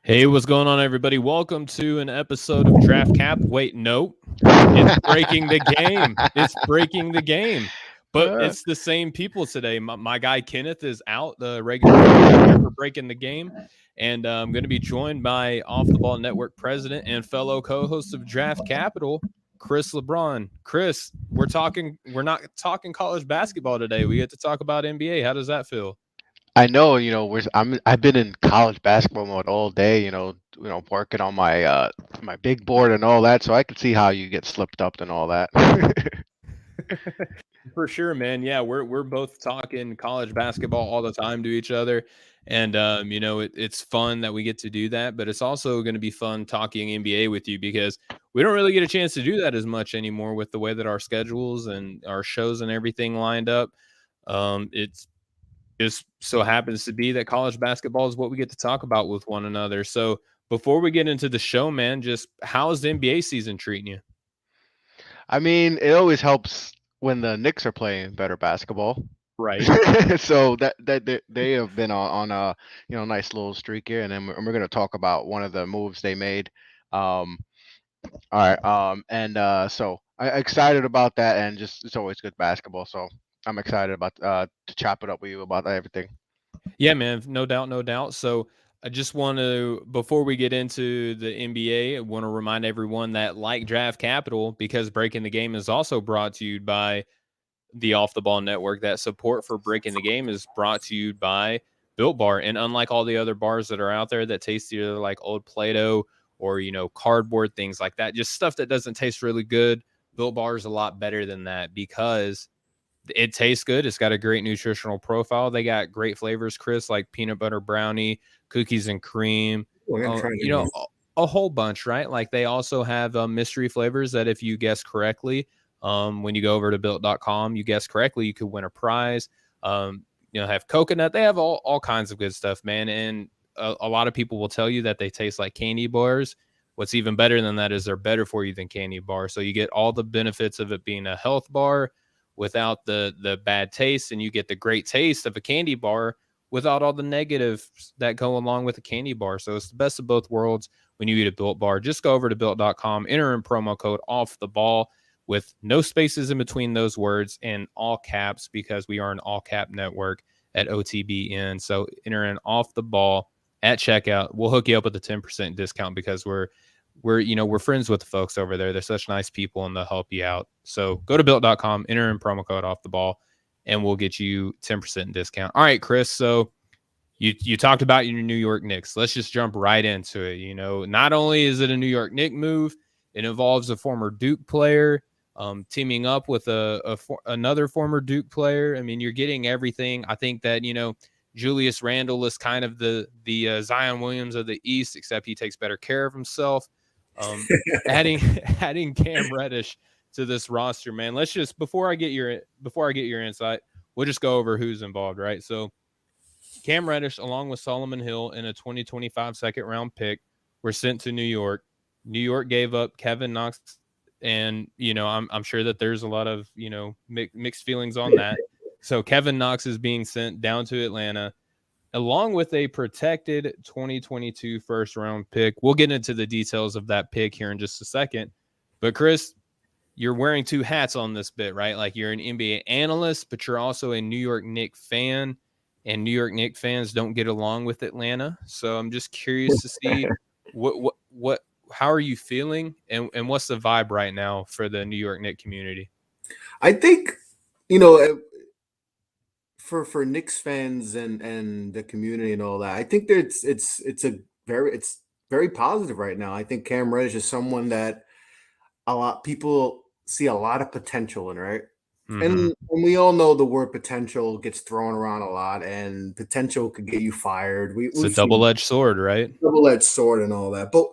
Hey, what's going on, everybody? Welcome to an episode of Draft Cap. Wait, no, it's breaking the game. It's breaking the game. But it's the same people today. My guy Kenneth is out, the regular for breaking the game. And I'm going to be joined by Off the Ball Network president and fellow co-host of Draft Capital, Chris LeBron. Chris, we're not talking college basketball today. We get to talk about NBA. How does that feel? I know, I've been in college basketball mode all day, working on my big board and all that, so I can see how you get slipped up and all that. For sure, man. Yeah, we're both talking college basketball all the time to each other, and it's fun that we get to do that. But it's also going to be fun talking NBA with you because we don't really get a chance to do that as much anymore with the way that our schedules and our shows and everything lined up. It's just so happens to be that college basketball is what we get to talk about with one another. So before we get into the show, man, just how's the NBA season treating you? I mean, it always helps when the Knicks are playing better basketball. Right. So they have been on a nice little streak here, and then we're going to talk about one of the moves they made. Um, all right, so I excited about that, and just it's always good basketball. So I'm excited about to chop it up with you about everything. Yeah, man, no doubt, no doubt. So I just want to, before we get into the NBA, I want to remind everyone that like Draft Capital, because Breaking the Game is also brought to you by the Off the Ball Network. That support for Breaking the Game is brought to you by Built Bar. And unlike all the other bars that are out there that taste either like old Play-Doh or, cardboard, things like that, just stuff that doesn't taste really good, Built Bar is a lot better than that because it tastes good. It's got a great nutritional profile. They got great flavors, Chris, like peanut butter brownie, cookies and cream. We're gonna try You to know, a whole bunch, right? Like they also have mystery flavors that if you guess correctly, when you go over to built.com, you guess correctly, you could win a prize. Have coconut. They have all kinds of good stuff, man. And a lot of people will tell you that they taste like candy bars. What's even better than that is they're better for you than candy bars. So you get all the benefits of it being a health bar without the bad taste, and you get the great taste of a candy bar without all the negatives that go along with a candy bar. So it's the best of both worlds when you eat a Built bar. Just go over to built.com, enter in promo code off the ball with no spaces in between those words and all caps because we are an all cap network at OTBN. So enter in off the ball at checkout. We'll hook you up with a 10% discount because we're friends with the folks over there. They're such nice people and they'll help you out. So go to built.com, enter in promo code off the ball, and we'll get you 10% discount. All right, Chris. So you talked about your New York Knicks. Let's just jump right into it. Not only is it a New York Knicks move, it involves a former Duke player teaming up with another former Duke player. I mean, you're getting everything. I think that, Julius Randle is kind of the Zion Williams of the East, except he takes better care of himself. Adding adding Cam Reddish to this roster, man. Let's just before I get your insight, we'll just go over who's involved, right? So Cam Reddish, along with Solomon Hill and a 2025 second round pick, were sent to New York. New York gave up Kevin Knox, and I'm sure that there's a lot of mixed feelings on that. So Kevin Knox is being sent down to Atlanta, along with a protected 2022 first round pick. We'll get into the details of that pick here in just a second. But Chris, you're wearing two hats on this bit, right? Like you're an NBA analyst, but you're also a New York Knicks fan, and New York Knicks fans don't get along with Atlanta. So I'm just curious to see what how are you feeling and what's the vibe right now for the New York Knicks community? I think you know for Knicks fans and the community and all that. I think that it's very positive right now. I think Cam Reddish is someone that a lot people see a lot of potential in, right? Mm-hmm. And we all know the word potential gets thrown around a lot, and potential could get you fired. It's a We've seen double-edged sword, right? double-edged sword and all that, but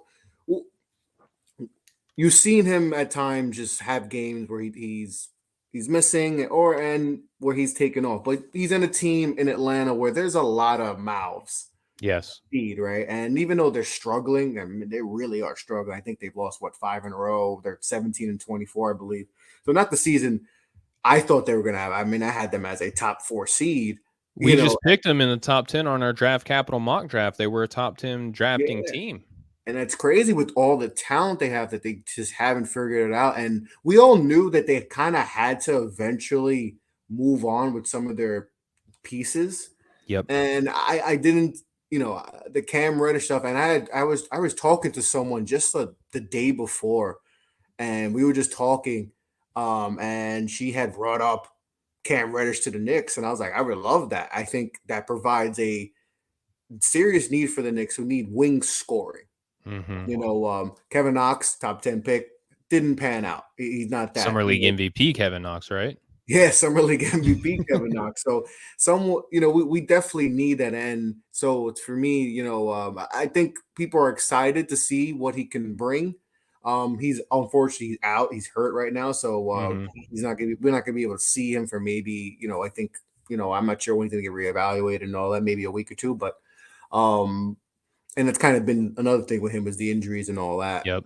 you've seen him at times just have games where he's missing and where he's taken off. But he's in a team in Atlanta where there's a lot of mouths Yes. feed, right? And even though they're struggling, I mean they really are struggling. I think they've lost five in a row. They're 17-24, I believe. So not the season I thought they were gonna have. I mean, I had them as a top 4 seed. We just picked them in the top 10 on our Draft Capital mock draft. They were a top 10 drafting team. And it's crazy with all the talent they have that they just haven't figured it out. And we all knew that they kind of had to eventually move on with some of their pieces. Yep. And I didn't, the Cam Reddish stuff. And I was talking to someone just the day before, and we were just talking. And she had brought up Cam Reddish to the Knicks, and I was like, I would love that. I think that provides a serious need for the Knicks, who need wing scoring. Mm-hmm. Kevin Knox, top 10 pick, didn't pan out. He's not that. Summer League MVP Kevin Knox, right? Yeah, Summer League MVP Kevin Knox. So we definitely need that. And so it's for me, I think people are excited to see what he can bring. He's unfortunately out. He's hurt right now, so we're not gonna be able to see him for maybe, I think, I'm not sure when he's gonna get reevaluated and all that, maybe a week or two, but and it's kind of been another thing with him, was the injuries and all that. Yep.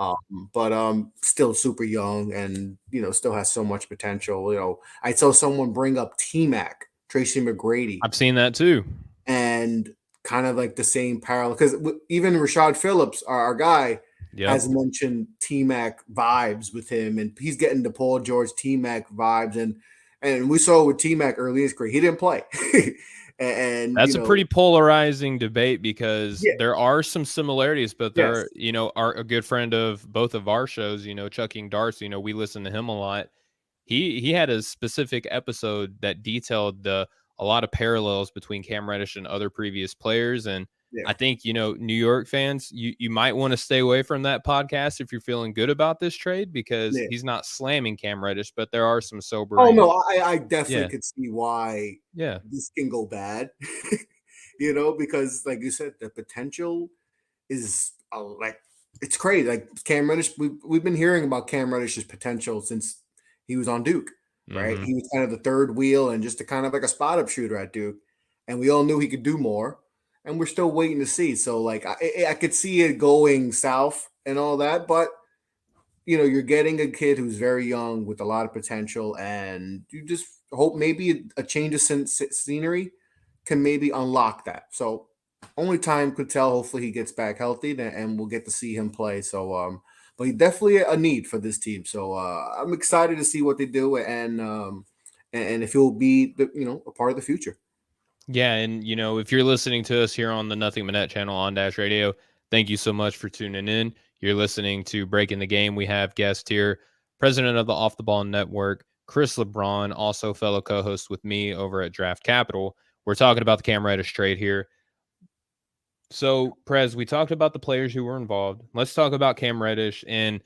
But still super young, and still has so much potential. I saw someone bring up T-Mac, Tracy McGrady. I've seen that too, and kind of like the same parallel, because even Rashad Phillips, our guy, has mentioned T-Mac vibes with him, and he's getting the Paul George T-Mac vibes, and we saw with T-Mac early in his career, he didn't play. And that's a pretty polarizing debate, because there are some similarities, but there, are a good friend of both of our shows, Chucking Darts, we listen to him a lot. He had a specific episode that detailed a lot of parallels between Cam Reddish and other previous players. And I think, New York fans, you might want to stay away from that podcast if you're feeling good about this trade, because he's not slamming Cam Reddish, but there are some sobering. Oh, no, I definitely could see why this can go bad, because like you said, the potential is it's crazy. Like Cam Reddish, we've been hearing about Cam Reddish's potential since he was on Duke, right? He was kind of the third wheel and just a kind of like a spot up shooter at Duke, and we all knew he could do more. And we're still waiting to see. So, like, I could see it going south and all that. But, you're getting a kid who's very young with a lot of potential. And you just hope maybe a change of scenery can maybe unlock that. So, only time could tell. Hopefully he gets back healthy, and we'll get to see him play. So, but he's definitely a need for this team. So, I'm excited to see what they do and if he'll be, a part of the future. Yeah, and, if you're listening to us here on the Nothing But Net channel on Dash Radio, thank you so much for tuning in. You're listening to Breaking the Game. We have guest here, president of the Off the Ball Network, Chris LeBron, also fellow co-host with me over at Draft Capital. We're talking about the Cam Reddish trade here. So, Prez, we talked about the players who were involved. Let's talk about Cam Reddish, and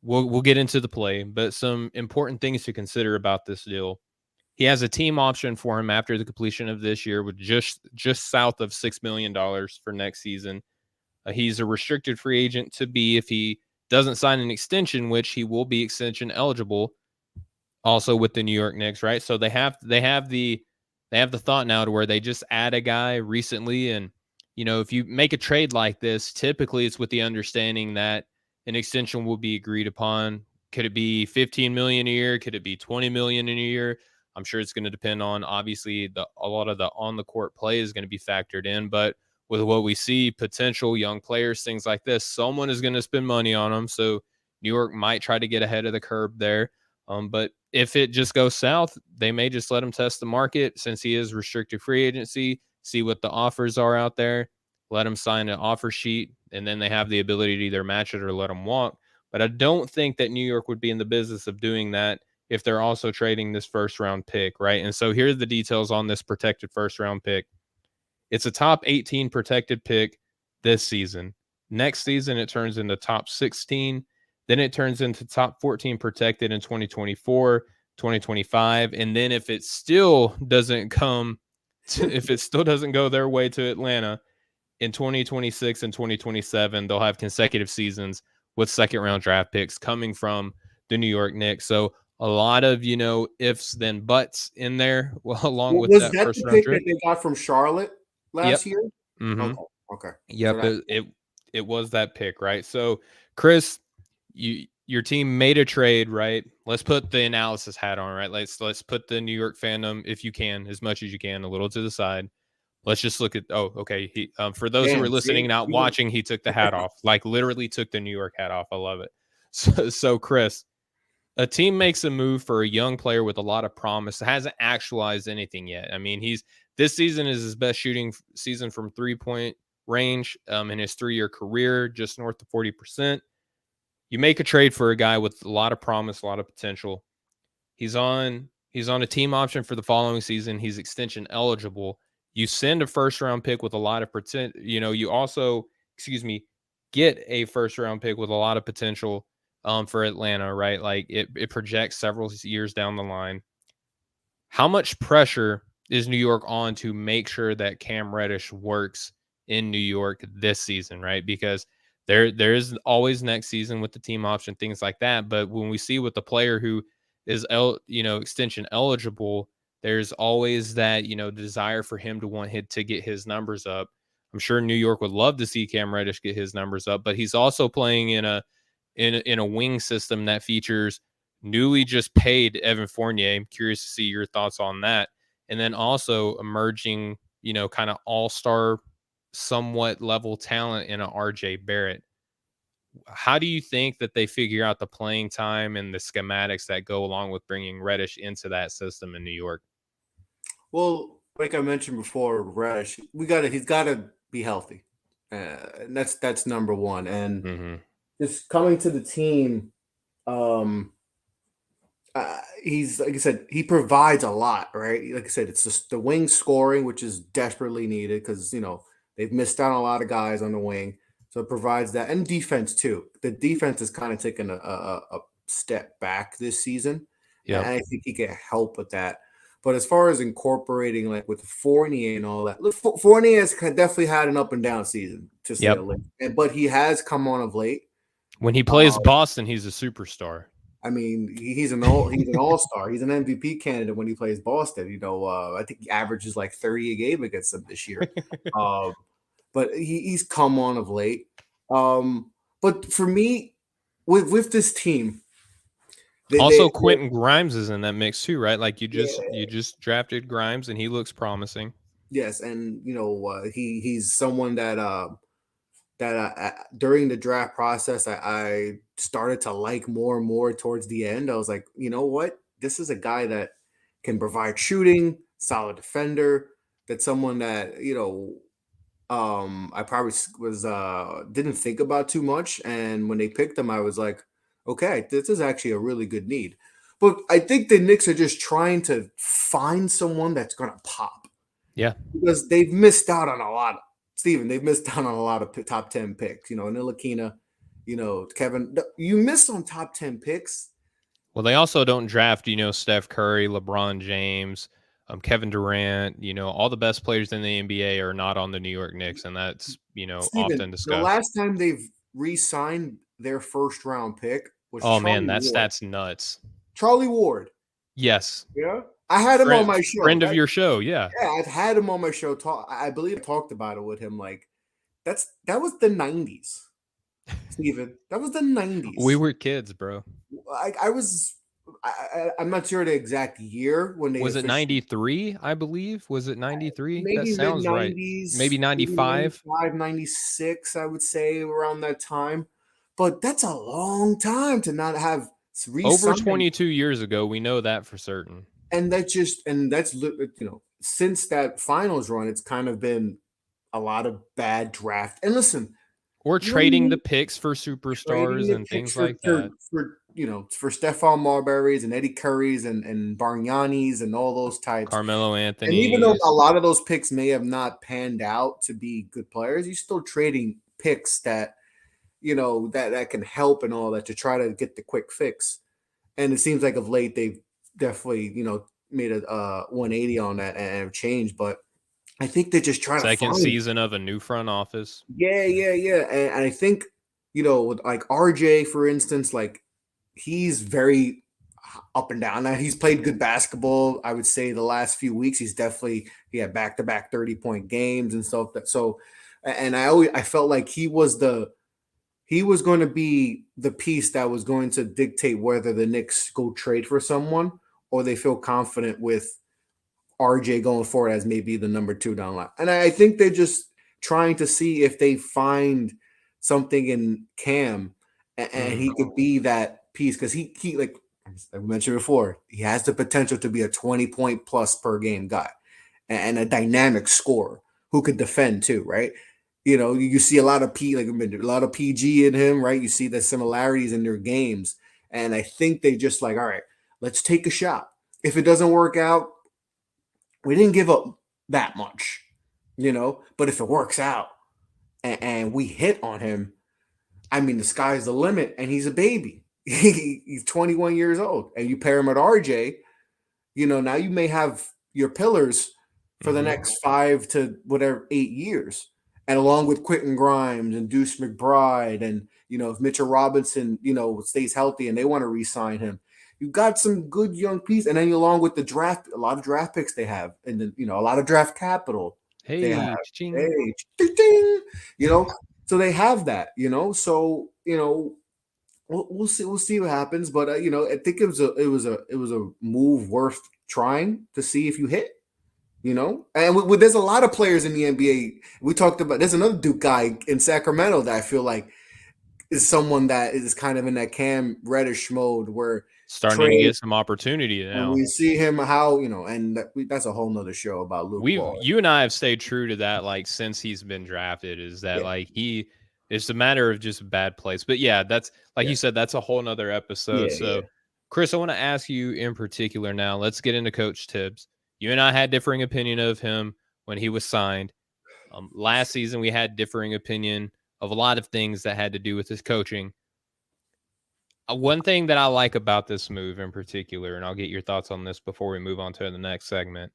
we'll get into the play, but some important things to consider about this deal. He has a team option for him after the completion of this year with just south of $6 million for next season. He's a restricted free agent to be if he doesn't sign an extension, which he will be extension eligible also with the New York Knicks, right? So they have the thought now to where they just add a guy recently. And, if you make a trade like this, typically it's with the understanding that an extension will be agreed upon. Could it be $15 million a year? Could it be $20 million in a year? I'm sure it's going to depend on, obviously, a lot of the on-the-court play is going to be factored in. But with what we see, potential young players, things like this, someone is going to spend money on them. So New York might try to get ahead of the curve there. But if it just goes south, they may just let him test the market since he is restricted free agency, see what the offers are out there, let him sign an offer sheet, and then they have the ability to either match it or let him walk. But I don't think that New York would be in the business of doing that if they're also trading this first-round pick, right? And so here are the details on this protected first-round pick. It's a top 18 protected pick this season. Next season, it turns into top 16. Then it turns into top 14 protected in 2024, 2025. And then if it still doesn't go their way to Atlanta in 2026 and 2027, they'll have consecutive seasons with second-round draft picks coming from the New York Knicks. So a lot of, ifs then buts in there, along with that first round pick that they got from Charlotte last year? Mm-hmm. Okay. Yep, it was that pick, right? So, Chris, your team made a trade, right? Let's put the analysis hat on, right? Let's put the New York fandom, if you can, as much as you can, a little to the side. Let's just look at. Oh, okay. He for those who are Damn, listening, see? not watching, he took the hat off. Like literally took the New York hat off. I love it. So Chris, a team makes a move for a young player with a lot of promise, hasn't actualized anything yet. I mean, this season is his best shooting season from 3-point range in his 3-year career, just north of 40%. You make a trade for a guy with a lot of promise, a lot of potential. He's on a team option for the following season. He's extension eligible. You send a first round pick with a lot of potential. You also, get a first round pick with a lot of potential for Atlanta, right? Like it projects several years down the line. How much pressure is New York on to make sure that Cam Reddish works in New York this season, right? Because there is always next season with the team option, things like that. But when we see with the player who is extension eligible, there's always that desire for him to want to get his numbers up. I'm sure New York would love to see Cam Reddish get his numbers up, but he's also playing in a wing system that features newly just paid Evan Fournier. I'm curious to see your thoughts on that. And then also emerging, kind of all-star, somewhat level talent in a RJ Barrett. How do you think that they figure out the playing time and the schematics that go along with bringing Reddish into that system in New York? Well, like I mentioned before, Reddish, he's got to be healthy. And that's number one. And just coming to the team, he's, like I said, he provides a lot, right? Like I said, it's just the wing scoring, which is desperately needed because they've missed out on a lot of guys on the wing, so it provides that, and defense too. The defense has kind of taken a step back this season, and I think he can help with that. But as far as incorporating, like with Fournier and all that, look, Fournier has definitely had an up and down season, to say the least. But he has come on of late. When he plays Boston, he's a superstar. I mean, he's an all-star. He's an MVP candidate when he plays Boston. I think he averages like 30 a game against them this year. But he's come on of late. But for me, with this team, Quentin Grimes is in that mix too, right? Like you just drafted Grimes, and he looks promising. Yes, and he's someone that during the draft process, I started to like more and more towards the end. I was like, you know what? This is a guy that can provide shooting, solid defender. That's someone that, I probably didn't think about too much. And when they picked him, I was like, okay, this is actually a really good need. But I think the Knicks are just trying to find someone that's going to pop. Yeah. Because they've missed out on a lot. Steven, they've missed out on a lot of top 10 picks. Ntilikina, Kevin, you missed on top 10 picks. Well, they also don't draft, Steph Curry, LeBron James, Kevin Durant, all the best players in the NBA are not on the New York Knicks, and that's, Steven, often discussed. The last time they've re-signed their first round pick was that's nuts. Charlie Ward. Yes. Yeah. I had him on my show. Friend of your show, yeah. Yeah, I've had him on my show. I believe I talked about it with him. Like, that was the 90s, Steven. That was the 90s. We were kids, bro. I'm not sure the exact year when they was it 93, I believe. Was it 93? Maybe that sounds right. Maybe 95. 96, I would say, around that time. But that's a long time to not have over 22 years ago. We know that for certain. And that's since that finals run, it's kind of been a lot of bad draft. And listen, or trading the picks for superstars and things like that. For Stephon Marbury's and Eddie Curry's and Bargnani's and all those types. Carmelo Anthony. And even though a lot of those picks may have not panned out to be good players, you're still trading picks that, that can help and all that to try to get the quick fix. And it seems like of late they've definitely, made a 180 on that and have changed. But I think they're just trying second season of a new front office. Yeah. And I think, with like RJ, for instance, like he's very up and down. Now he's played good basketball. I would say the last few weeks, he had back-to-back 30-point games and stuff. And I felt like he was he was going to be the piece that was going to dictate whether the Knicks go trade for someone or they feel confident with RJ going forward as maybe the number 2 down the line. And I think they're just trying to see if they find something in Cam and he could be that piece because he like I mentioned before, he has the potential to be a 20-point plus per game guy and a dynamic scorer who could defend too, right? You know, you see a lot of PG in him, right? You see the similarities in their games. And I think they just like, all right, let's take a shot. If it doesn't work out, we didn't give up that much, you know, but if it works out and we hit on him, I mean, the sky's the limit and he's a baby. He's 21 years old and you pair him with RJ, you know, now you may have your pillars for the next 5 to 8 years. And along with Quentin Grimes and Deuce McBride and, you know, if Mitchell Robinson, you know, stays healthy and they want to re-sign him, you got some good young pieces. And then along with the draft, a lot of draft picks they have and then, you know, a lot of draft capital they have. Hey, you know, so they have that, you know, so, you know, we'll see what happens. But, you know, I think it was a move worth trying to see if you hit. You know, and there's a lot of players in the NBA. We talked about there's another Duke guy in Sacramento that I feel like is someone that is kind of in that Cam Reddish mode where starting to get some opportunity now. And we see him how, you know, and that's a whole nother show about Luke Ball. You and I have stayed true to that, like, since he's been drafted, is that like it's a matter of just bad plays. But yeah, that's like you said, that's a whole nother episode. Chris, I want to ask you in particular now. Let's get into Coach Tibbs. You and I had differing opinion of him when he was signed. Last season, we had differing opinion of a lot of things that had to do with his coaching. One thing that I like about this move in particular, and I'll get your thoughts on this before we move on to the next segment.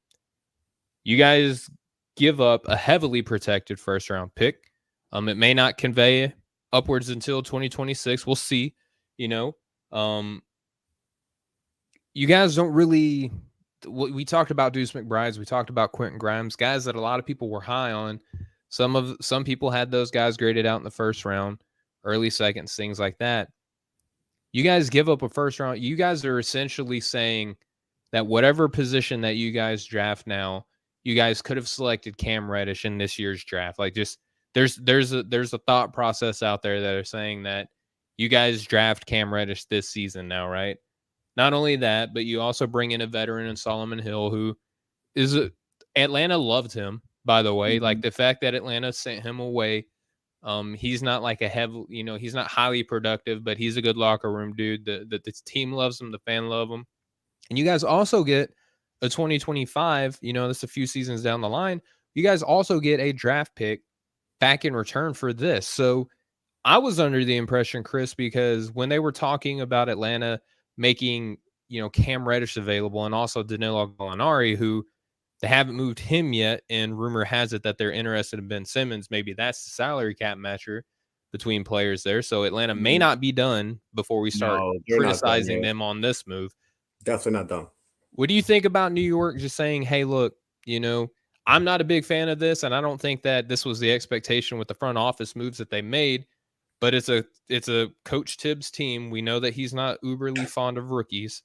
You guys give up a heavily protected first-round pick. It may not convey upwards until 2026. We'll see. You know, you guys don't really. We talked about Deuce McBride. We talked about Quentin Grimes, guys that a lot of people were high on. Some people had those guys graded out in the first round, early seconds, things like that. You guys give up a first round. You guys are essentially saying that whatever position that you guys draft now, you guys could have selected Cam Reddish in this year's draft. Like, just there's a thought process out there that are saying that you guys draft Cam Reddish this season now, right? Not only that, but you also bring in a veteran in Solomon Hill, who is Atlanta loved him, by the way. Like, the fact that Atlanta sent him away, he's not like a heavy, you know, he's not highly productive, but he's a good locker room dude. The team loves him, the fan love him. And you guys also get a 2025, you know, that's a few seasons down the line. You guys also get a draft pick back in return for this. So I was under the impression, Chris, because when they were talking about Atlanta making, you know, Cam Reddish available and also Danilo Gallinari, who they haven't moved him yet, and rumor has it that they're interested in Ben Simmons. Maybe that's the salary cap matcher between players there. So Atlanta may not be done before we start criticizing them on this move. Definitely not done. What do you think about New York just saying, hey, look, you know, I'm not a big fan of this, and I don't think that this was the expectation with the front office moves that they made. But it's a Coach Tibbs team. We know that he's not uberly fond of rookies.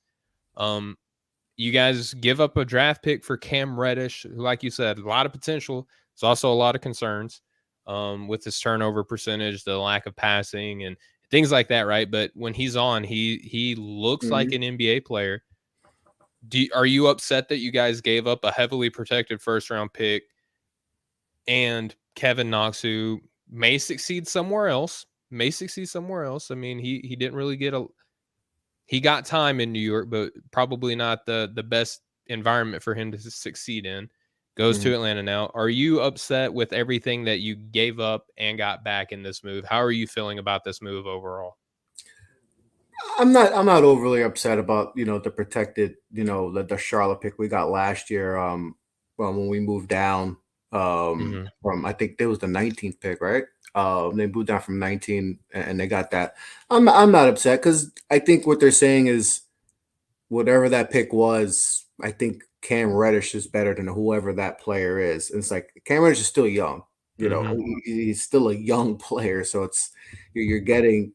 You guys give up a draft pick for Cam Reddish, who, like you said, a lot of potential. There's also a lot of concerns with his turnover percentage, the lack of passing, and things like that, right? But when he's on, he looks like an NBA player. Are you upset that you guys gave up a heavily protected first-round pick and Kevin Knox, who may succeed somewhere else? I mean, he didn't really get he got time in New York, but probably not the best environment for him to succeed in. Goes to Atlanta now. Are you upset with everything that you gave up and got back in this move? How are you feeling about this move overall? I'm not overly upset about, you know, the protected, you know, the Charlotte pick we got last year when we moved down from, I think there was the 19th pick, right? They moved down from 19 and they got that. I'm not upset because I think what they're saying is whatever that pick was, I think Cam Reddish is better than whoever that player is. And it's like Cam Reddish is still young, you know, he's still a young player. So it's, you're getting,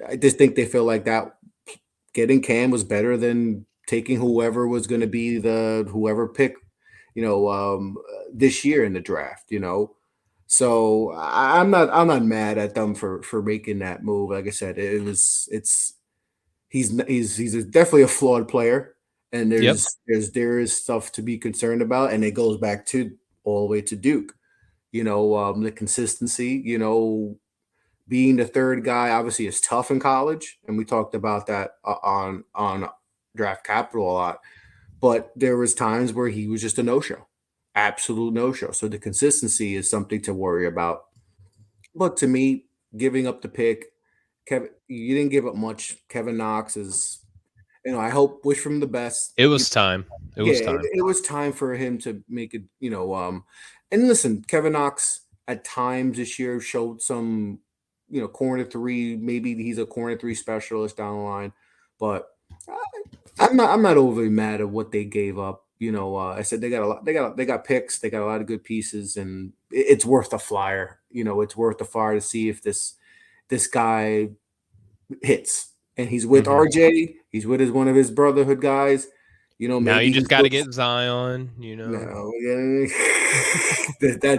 I just think they feel like that getting Cam was better than taking whoever was going to be whoever pick, this year in the draft. So I'm not mad at them for making that move. Like I said, he's definitely a flawed player, and Yep. there is stuff to be concerned about, and it goes back to all the way to Duke. The consistency. Being the third guy obviously is tough in college, and we talked about that on Draft Capital a lot. But there was times where he was just a no-show, absolute no-show. So the consistency is something to worry about. But to me, giving up the pick, Kevin, you didn't give up much. Kevin Knox is, I wish him the best. It was time. It Yeah, was time. it was time for him to make it. And listen, Kevin Knox at times this year showed some, corner three. Maybe he's a corner three specialist down the line, but I'm not overly mad at what they gave up. I said they got a lot. They got picks. They got a lot of good pieces, and it's worth a flyer. It's worth a flyer to see if this guy hits. And he's with RJ. He's with one of his brotherhood guys. Now Maybe you just got to get Zion. No,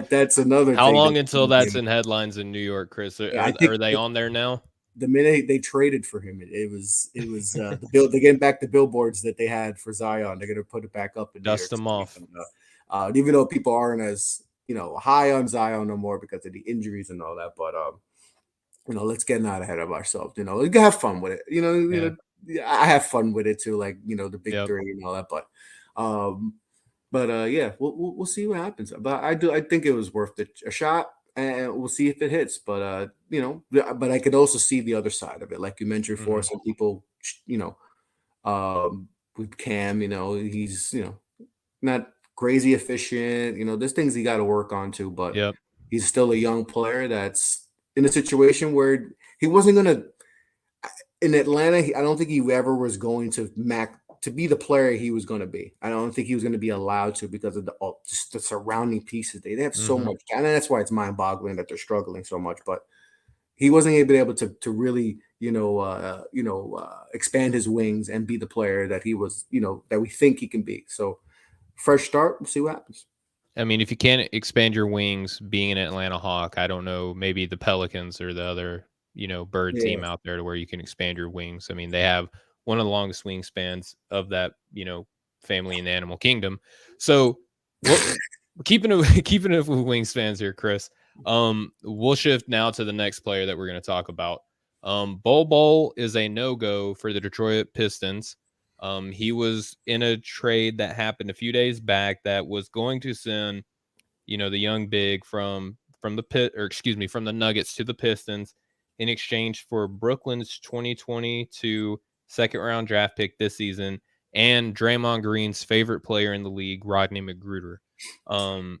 that's another. How thing long that- until that's in headlines in New York, Chris? Are they on there now? The minute they traded for him, it was the bill. They're getting back the billboards that they had for Zion. They're gonna put it back up and Dust them off. Even though people aren't as high on Zion no more because of the injuries and all that, but let's get not ahead of ourselves. We can have fun with it. I have fun with it too, like the big three and all that. But yeah, we'll see what happens. But I think it was worth a shot, and we'll see if it hits. But but I could also see the other side of it, like you mentioned before. Some people, with Cam, he's not crazy efficient. There's things he got to work on too. But he's still a young player that's in a situation where he wasn't gonna. In Atlanta, I don't think he ever was going to be the player he was going to be. I don't think he was going to be allowed to because of just the surrounding pieces. They have so much, and that's why it's mind-boggling that they're struggling so much. But he wasn't able to really, expand his wings and be the player that he was, that we think he can be. So, fresh start. We'll see what happens. I mean, if you can't expand your wings being an Atlanta Hawk, I don't know, maybe the Pelicans or the other bird team out there to where you can expand your wings. I mean, they have one of the longest wingspans of that, family in the animal kingdom. So keeping it with wingspans here, Chris, we'll shift now to the next player that we're going to talk about. Bol Bol is a no-go for the Detroit Pistons. He was in a trade that happened a few days back that was going to send, the young big from the Nuggets to the Pistons in exchange for Brooklyn's 2022 second-round draft pick this season and Draymond Green's favorite player in the league, Rodney Magruder. Who's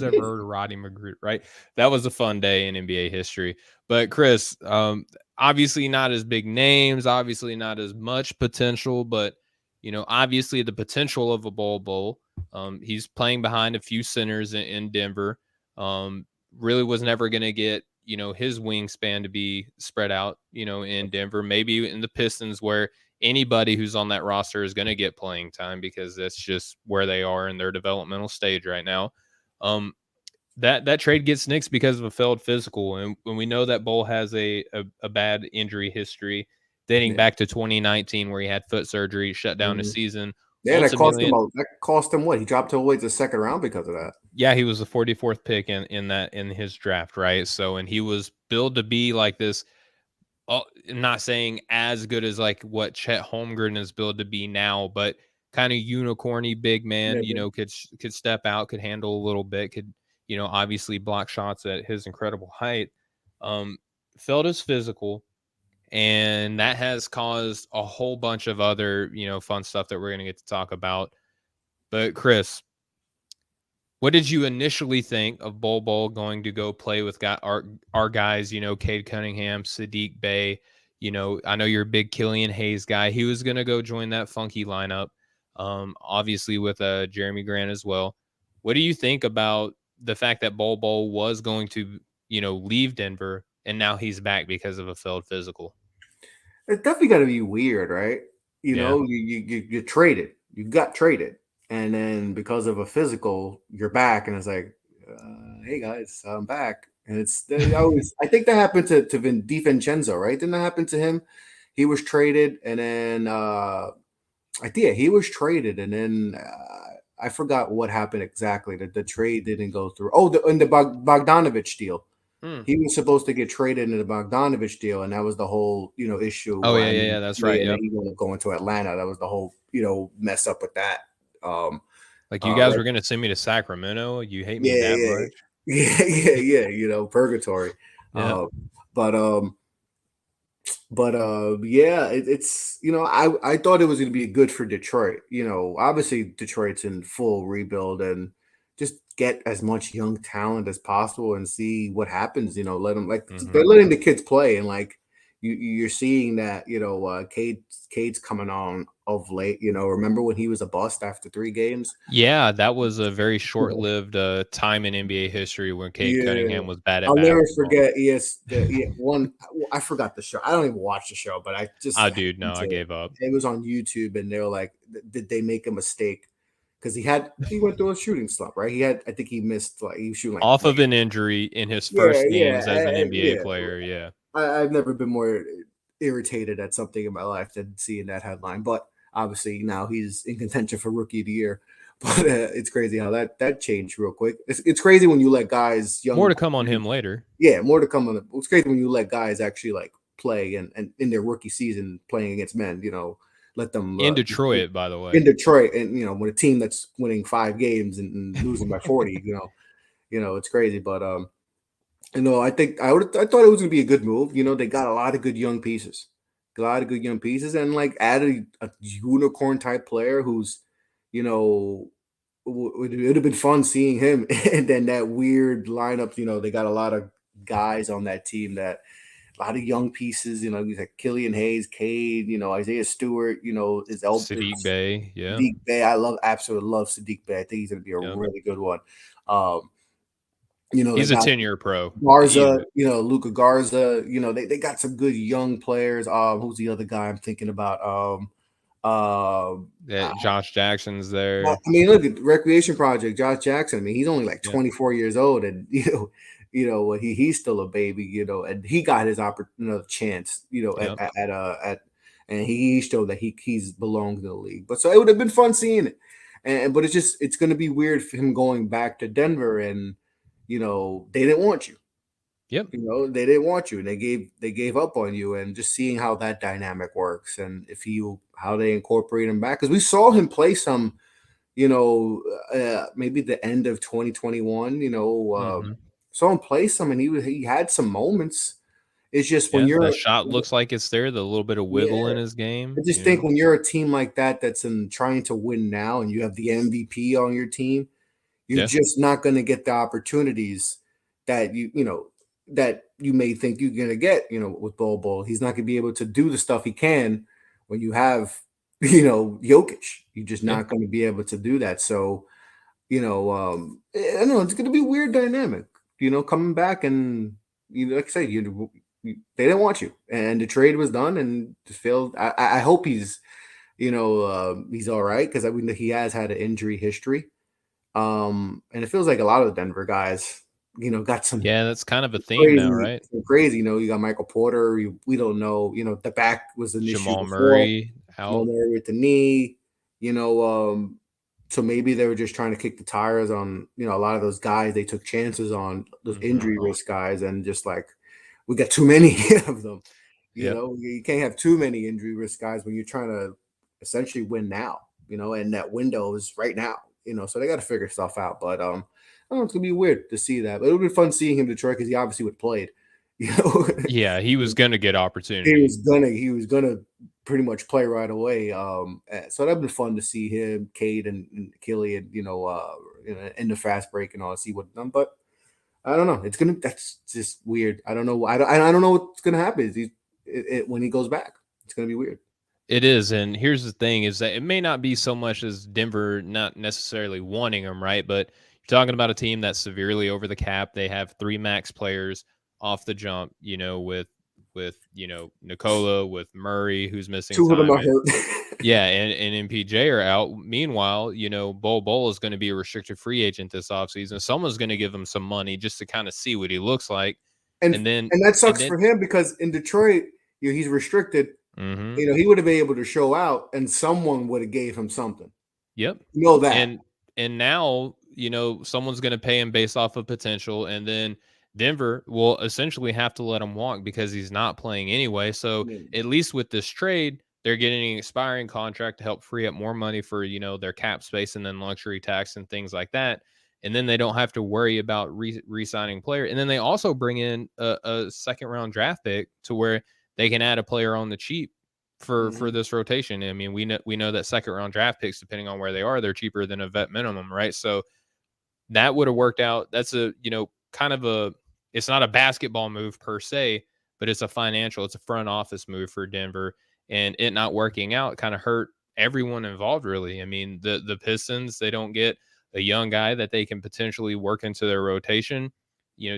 ever heard of Rodney Magruder, right? That was a fun day in NBA history. But Chris, obviously not as big names, obviously not as much potential, but obviously the potential of a Bol Bol. He's playing behind a few centers in Denver. Really was never going to get his wingspan to be spread out, in Denver, maybe in the Pistons, where anybody who's on that roster is going to get playing time because that's just where they are in their developmental stage right now. That trade gets nixed because of a failed physical. And when we know that Bol has a bad injury history dating back to 2019, where he had foot surgery, shut down his season. Yeah, that cost him what? He dropped to the second round because of that. Yeah, he was the 44th pick in his draft, right? So, and he was billed to be like this. I'm not saying as good as like what Chet Holmgren is billed to be now, but kind of unicorny big man. Could step out, could handle a little bit, could obviously block shots at his incredible height. Failed his physical. And that has caused a whole bunch of other, fun stuff that we're going to get to talk about. But Chris, what did you initially think of Bol Bol going to go play with our guys, Cade Cunningham, Sadiq Bey? I know you're a big Killian Hayes guy. He was going to go join that funky lineup, obviously with Jeremy Grant as well. What do you think about the fact that Bol Bol was going to, leave Denver, and now he's back because of a failed physical. It's definitely got to be weird, right? Yeah. You traded, you got traded, and then because of a physical, you're back, and it's like, hey guys, I'm back, and I think that happened to DiVincenzo, right? Didn't that happen to him? He was traded, and then he was traded, and then I forgot what happened exactly. The trade didn't go through. Oh, in the Bogdanovich deal. He was supposed to get traded in the Bogdanovich deal, and that was the whole issue. Oh yeah, that's right. Yeah, yep. he wanted to go into Atlanta. That was the whole mess up with that. Like you guys were gonna send me to Sacramento. You hate me that much? Yeah. Purgatory. Yeah. It's I thought it was going to be good for Detroit. Obviously Detroit's in full rebuild, and just get as much young talent as possible and see what happens. Let them they're letting the kids play, and you're seeing that Cade's coming on of late. Remember when he was a bust after 3 games? Yeah, that was a very short-lived time in NBA history when Cade Cunningham was bad at I'll basketball. never forget one. I forgot the show. I don't even watch the show, but I just I gave up. It was on YouTube, and they were like, did they make a mistake? Because he went through a shooting slump, right? I think he missed, he was shooting off of an injury in his first games as an NBA yeah. player. Yeah, I've never been more irritated at something in my life than seeing that headline. But obviously now he's in contention for Rookie of the Year. But it's crazy how that changed real quick. It's crazy when you let guys more to come on him later. Yeah, more to come on. It's crazy when you let guys actually play and in their rookie season playing against men. Let them in Detroit, by the way. In Detroit, and with a team that's winning 5 games and losing by 40. It's crazy. But I thought it was gonna be a good move. They got a lot of good young pieces, and added a unicorn type player who's, it would have been fun seeing him. And then that weird lineup. They got a lot of guys on that team a lot of young pieces. He's like Killian Hayes, Cade, Isaiah Stewart. Is Sadiq Bey, yeah. Sadiq Bey, absolutely love Sadiq Bey. I think he's gonna be a really good one. He's a 10-year pro. Garza, Luka Garza, they got some good young players. Who's the other guy I'm thinking about? Josh Jackson's there. Look at Recreation Project, Josh Jackson. He's only 24 years old, and he's still a baby, and he got his chance, and he showed that he's belongs in the league. But so it would have been fun seeing it, but it's going to be weird for him going back to Denver, and they didn't want you. Yep. They didn't want you, and they gave up on you, and just seeing how that dynamic works, and how they incorporate him back, because we saw him play some, maybe the end of 2021, saw him play some, and he had some moments. It's just when the shot looks like it's there, the little bit of wiggle in his game. I just think when you're a team like that that's trying to win now, and you have the MVP on your team, you're just not going to get the opportunities that that you may think you're going to get, with Bol Bol. He's not going to be able to do the stuff he can when you have, Jokic. You're just not going to be able to do that. So, I don't know, it's going to be a weird dynamic, coming back, and, like I said, they didn't want you, and the trade was done and just failed. I hope he's, he's all right, because he has had an injury history. And it feels like a lot of the Denver guys, got some. Yeah, that's kind of a theme now, right? Crazy, you got Michael Porter. We don't know. The back was an issue. Jamal Murray out. Jamal Murray with the knee. So maybe they were just trying to kick the tires on, a lot of those guys. They took chances on those injury risk guys, and just we got too many of them. You can't have too many injury risk guys when you're trying to essentially win now. And that window is right now. So they got to figure stuff out. But I don't know, it's gonna be weird to see that. But it would be fun seeing him in Detroit, because he obviously would have played. Yeah, he was gonna get opportunity. He was gonna pretty much play right away. So that'd be fun to see him, Cade, and Killian, in the fast break and all, see what done. But I don't know. That's just weird. I don't know. I don't know what's gonna happen. When he goes back, it's gonna be weird. It is, and here's the thing: is that it may not be so much as Denver not necessarily wanting him, right? But You're talking about a team that's severely over the cap. They have 3 max players off the jump, with Nikola, with Murray, who's missing 2 of them time. are hurt. Yeah, and MPJ are out. Meanwhile, Bol Bol is going to be a restricted free agent this offseason. Someone's going to give him some money just to kind of see what he looks like. And then that sucks for him because in Detroit, he's restricted. Mm-hmm. He would have been able to show out, and someone would have gave him something. Yep. That. And now, someone's going to pay him based off of potential, and then Denver will essentially have to let him walk because he's not playing anyway. So at least with this trade, they're getting an expiring contract to help free up more money for, their cap space and then luxury tax and things like that. And then they don't have to worry about re-signing player. And then they also bring in a second round draft pick to where they can add a player on the cheap for this rotation. I mean, we know that second round draft picks, depending on where they are, they're cheaper than a vet minimum, right? So that would have worked out. That's it's not a basketball move per se, but it's a front office move for Denver. And it not working out kind of hurt everyone involved, really. I mean, the Pistons, they don't get a young guy that they can potentially work into their rotation.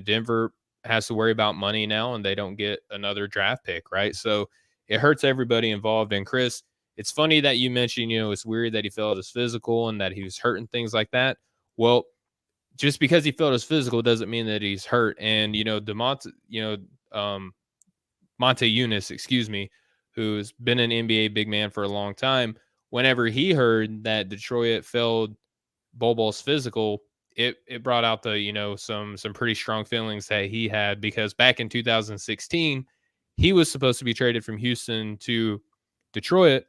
Denver has to worry about money now, and they don't get another draft pick, right? So it hurts everybody involved. And Chris, it's funny that you mentioned, it's weird that he failed his physical and that he was hurt and things like that. Well, just because he failed his physical doesn't mean that he's hurt. And, Monte Eunice, who's been an NBA big man for a long time, whenever he heard that Detroit failed Bol Bol's physical, it brought out the, some pretty strong feelings that he had, because back in 2016, he was supposed to be traded from Houston to Detroit.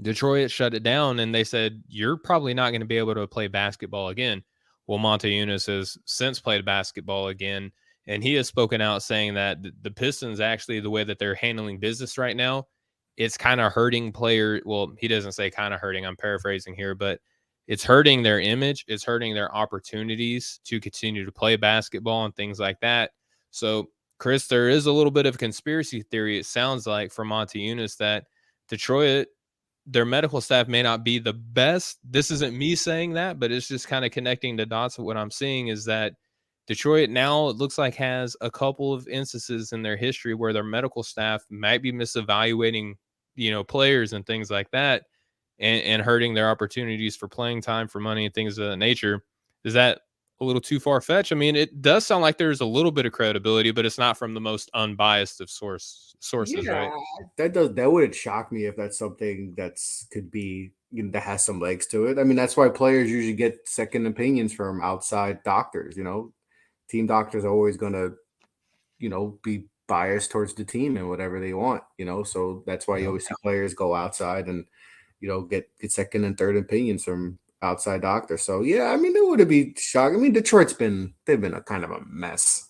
Detroit shut it down, and they said, you're probably not going to be able to play basketball again. Well, Monte Eunice has since played basketball again, and he has spoken out saying that the Pistons, actually, the way that they're handling business right now, it's kind of hurting player. Well, he doesn't say kind of hurting. I'm paraphrasing here, but it's hurting their image. It's hurting their opportunities to continue to play basketball and things like that. So, Chris, there is a little bit of conspiracy theory, it sounds like, for Monte Eunice, that Detroit, their medical staff may not be the best. This isn't me saying that, but it's just kind of connecting the dots of what I'm seeing, is that Detroit now, it looks like, has a couple of instances in their history where their medical staff might be misevaluating, players and things like that, and hurting their opportunities for playing time, for money, and things of that nature. Is that a little too far-fetched? I mean, it does sound like there's a little bit of credibility, but it's not from the most unbiased of sources, right? That would shock me if that's something could be, that has some legs to it. I mean, that's why players usually get second opinions from outside doctors. Team doctors are always going to, be biased towards the team and whatever they want. So that's why you always see players go outside and get second and third opinions from outside doctors. So yeah, I mean, it would be shocking. I mean, they've been a kind of a mess.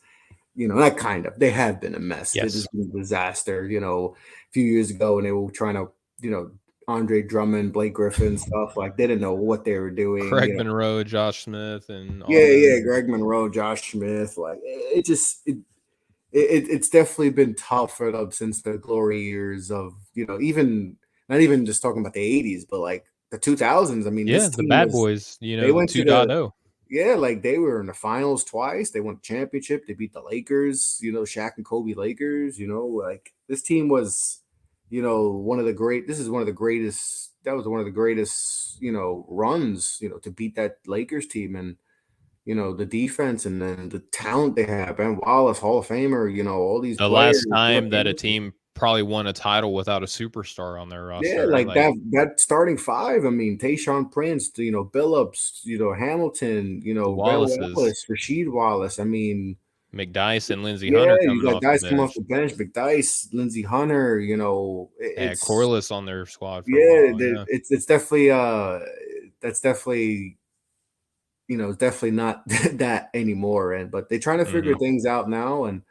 Not kind of. They have been a mess. Yes. It has been a disaster. A few years ago, when they were trying to, Andre Drummond, Blake Griffin stuff, like they didn't know what they were doing. Greg Monroe, Josh Smith, and Greg Monroe, Josh Smith. Like it's definitely been tough for them since the glory years of even not even just talking about the 80s, but like the 2000s. I mean, the bad boys. They went 2.0. Yeah, like they were in the finals twice. They won the championship. They beat the Lakers, Shaq and Kobe Lakers, like this team was, one of the greatest. That was one of the greatest, runs, to beat that Lakers team. And, the defense and then the talent they have. Ben Wallace, Hall of Famer, all these The players, last time that a team probably won a title without a superstar on their roster. Yeah, like that starting five. I mean, Tayshaun Prince, Billups, Hamilton, Wallace, Rasheed Wallace. I mean, McDyess and Lindsey Hunter. You got guys coming off the bench. McDyess, Lindsey Hunter. It's Corliss on their squad. It's definitely that's definitely it's definitely not that anymore. But they're trying to figure things out now.